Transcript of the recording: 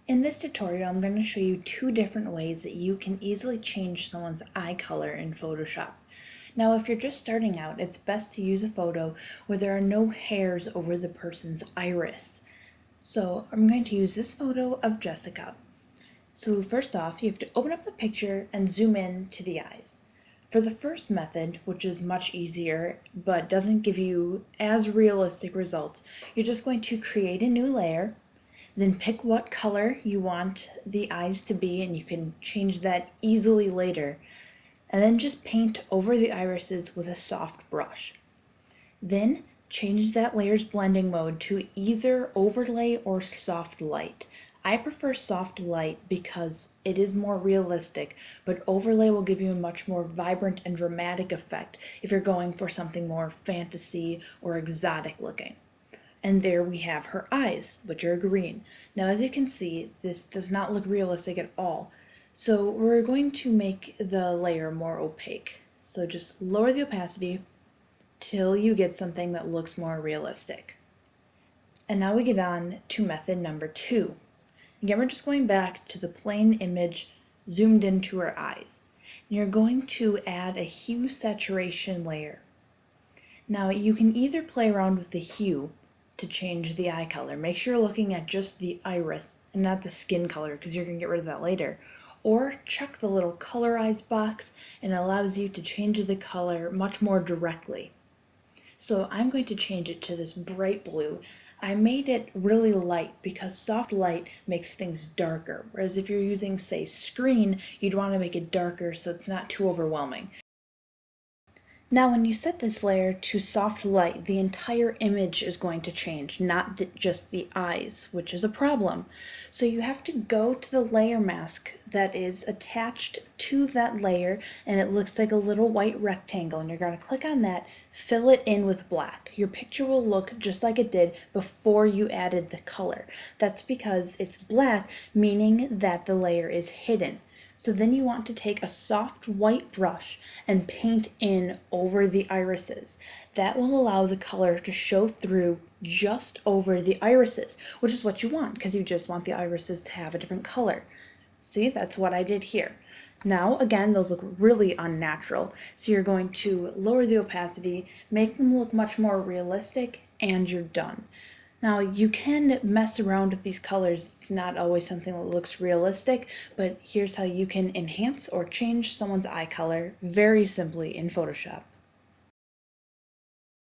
In this tutorial, I'm going to show you two different ways that you can easily change someone's eye color in Photoshop. Now, if you're just starting out, it's best to use a photo where there are no hairs over the person's iris. So I'm going to use this photo of Jessica. So first off, you have to open up the picture and zoom in to the eyes. For the first method, which is much easier but doesn't give you as realistic results, you're just going to create a new layer. Then pick what color you want the eyes to be, and you can change that easily later. And then just paint over the irises with a soft brush. Then change that layer's blending mode to either overlay or soft light. I prefer soft light because it is more realistic, but overlay will give you a much more vibrant and dramatic effect if you're going for something more fantasy or exotic looking. And there we have her eyes, which are green. Now, as you can see, this does not look realistic at all. So we're going to make the layer more opaque. So just lower the opacity till you get something that looks more realistic. And now we get on to method number 2. Again, we're just going back to the plain image zoomed into her eyes. And you're going to add a hue saturation layer. Now, you can either play around with the hue to change the eye color. Make sure you're looking at just the iris and not the skin color, because you're going to get rid of that later. Or check the little colorize box, and it allows you to change the color much more directly. So I'm going to change it to this bright blue. I made it really light because soft light makes things darker, whereas if you're using, say, screen, you'd want to make it darker so it's not too overwhelming. Now, when you set this layer to soft light, the entire image is going to change, not just the eyes, which is a problem. So you have to go to the layer mask that is attached to that layer, and it looks like a little white rectangle, and you're going to click on that, fill it in with black. Your picture will look just like it did before you added the color. That's because it's black, meaning that the layer is hidden. So then you want to take a soft white brush and paint in over the irises. That will allow the color to show through just over the irises, which is what you want because you just want the irises to have a different color. See, that's what I did here. Now, again, those look really unnatural. So you're going to lower the opacity, make them look much more realistic, and you're done. Now, you can mess around with these colors. It's not always something that looks realistic, but here's how you can enhance or change someone's eye color very simply in Photoshop.